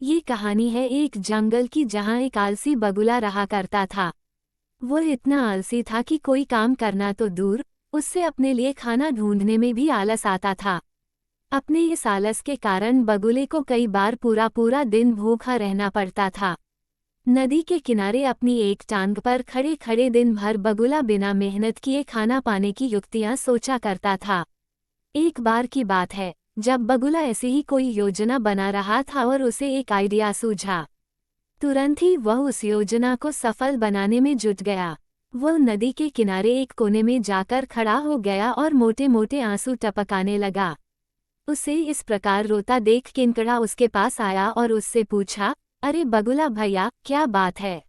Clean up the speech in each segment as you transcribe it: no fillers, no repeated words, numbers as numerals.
ये कहानी है एक जंगल की जहाँ एक आलसी बगुला रहा करता था। वो इतना आलसी था कि कोई काम करना तो दूर, उससे अपने लिए खाना ढूंढने में भी आलस आता था। अपने इस आलस के कारण बगुले को कई बार पूरा पूरा दिन भूखा रहना पड़ता था। नदी के किनारे अपनी एक टांग पर खड़े खड़े दिन भर बगुला बिना मेहनत किए खाना पाने की युक्तियां सोचा करता था। एक बार की बात है, जब बगुला ऐसे ही कोई योजना बना रहा था और उसे एक आइडिया सूझा। तुरंत ही वह उस योजना को सफल बनाने में जुट गया। वह नदी के किनारे एक कोने में जाकर खड़ा हो गया और मोटे मोटे आंसू टपकाने लगा। उसे इस प्रकार रोता देख किनकड़ा उसके पास आया और उससे पूछा, अरे बगुला भैया, क्या बात है?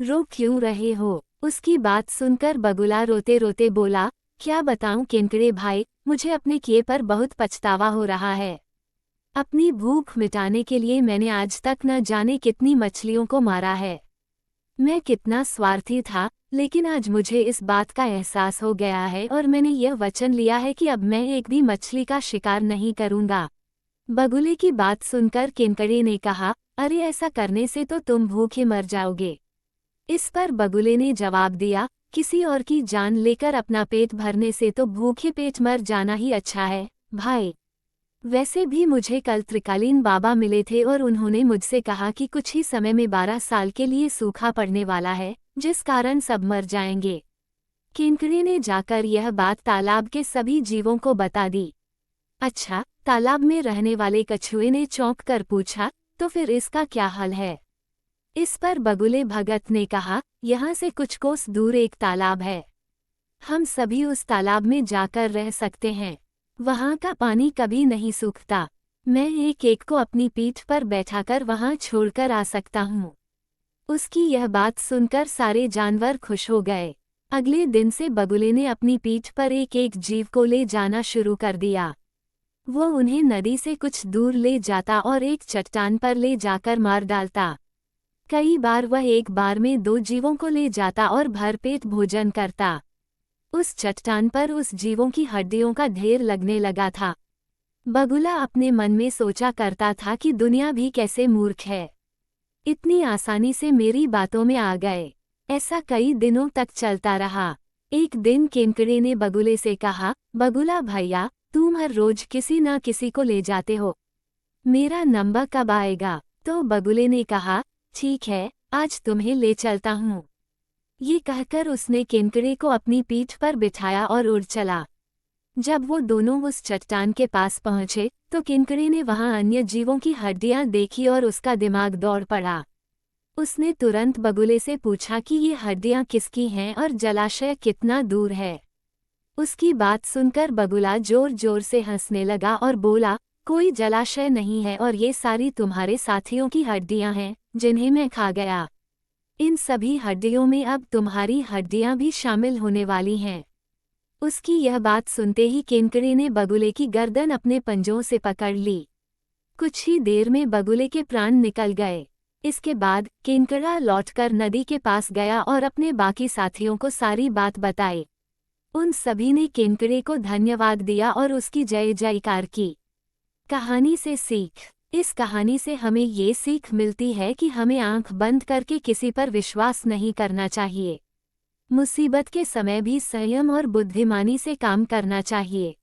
रो क्यों रहे हो? उसकी बात सुनकर बगुला रोते रोते बोला, क्या बताऊं किनकड़े भाई, मुझे अपने किए पर बहुत पछतावा हो रहा है। अपनी भूख मिटाने के लिए मैंने आज तक न जाने कितनी मछलियों को मारा है। मैं कितना स्वार्थी था, लेकिन आज मुझे इस बात का एहसास हो गया है और मैंने यह वचन लिया है कि अब मैं एक भी मछली का शिकार नहीं करूंगा। बगुले की बात सुनकर किनकड़े ने कहा, अरे ऐसा करने से तो तुम भूखे मर जाओगे। इस पर बगुले ने जवाब दिया, किसी और की जान लेकर अपना पेट भरने से तो भूखे पेट मर जाना ही अच्छा है भाई। वैसे भी मुझे कल त्रिकालीन बाबा मिले थे और उन्होंने मुझसे कहा कि कुछ ही समय में 12 साल के लिए सूखा पड़ने वाला है, जिस कारण सब मर जाएंगे। किनकड़े ने जाकर यह बात तालाब के सभी जीवों को बता दी। अच्छा, तालाब में रहने वाले कछुए ने चौंक कर पूछा, तो फिर इसका क्या हल है? इस पर बगुले भगत ने कहा, यहाँ से कुछ कोस दूर एक तालाब है। हम सभी उस तालाब में जाकर रह सकते हैं। वहाँ का पानी कभी नहीं सूखता। मैं एक एक को अपनी पीठ पर बैठाकर वहाँ छोड़कर आ सकता हूँ। उसकी यह बात सुनकर सारे जानवर खुश हो गए। अगले दिन से बगुले ने अपनी पीठ पर एक एक जीव को ले जाना शुरू कर दिया। वो उन्हें नदी से कुछ दूर ले जाता और एक चट्टान पर ले जाकर मार डालता। कई बार वह एक बार में 2 जीवों को ले जाता और भरपेट भोजन करता। उस चट्टान पर उस जीवों की हड्डियों का ढेर लगने लगा था। बगुला अपने मन में सोचा करता था कि दुनिया भी कैसे मूर्ख है, इतनी आसानी से मेरी बातों में आ गए। ऐसा कई दिनों तक चलता रहा। एक दिन किनकड़े ने बगुले से कहा, बगुला भैया, तुम हर रोज किसी न किसी को ले जाते हो, मेरा नंबर कब आएगा? तो बगुले ने कहा, ठीक है, आज तुम्हें ले चलता हूँ। ये कहकर उसने किनकड़े को अपनी पीठ पर बिठाया और उड़ चला। जब वो दोनों उस चट्टान के पास पहुंचे तो किनकड़े ने वहां अन्य जीवों की हड्डियां देखी और उसका दिमाग दौड़ पड़ा। उसने तुरंत बगुले से पूछा कि ये हड्डियां किसकी हैं और जलाशय कितना दूर है। उसकी बात सुनकर बगुला जोर जोर से हंसने लगा और बोला, कोई जलाशय नहीं है और ये सारी तुम्हारे साथियों की हड्डियां हैं जिन्हें मैं खा गया। इन सभी हड्डियों में अब तुम्हारी हड्डियां भी शामिल होने वाली हैं। उसकी यह बात सुनते ही किनकड़े ने बगुले की गर्दन अपने पंजों से पकड़ ली। कुछ ही देर में बगुले के प्राण निकल गए। इसके बाद किनकड़ा लौटकर नदी के पास गया और अपने बाकी साथियों को सारी बात बताई। उन सभी ने किनकड़े को धन्यवाद दिया और उसकी जय जयकार की। कहानी से सीख। इस कहानी से हमें ये सीख मिलती है कि हमें आंख बंद करके किसी पर विश्वास नहीं करना चाहिए। मुसीबत के समय भी संयम और बुद्धिमानी से काम करना चाहिए।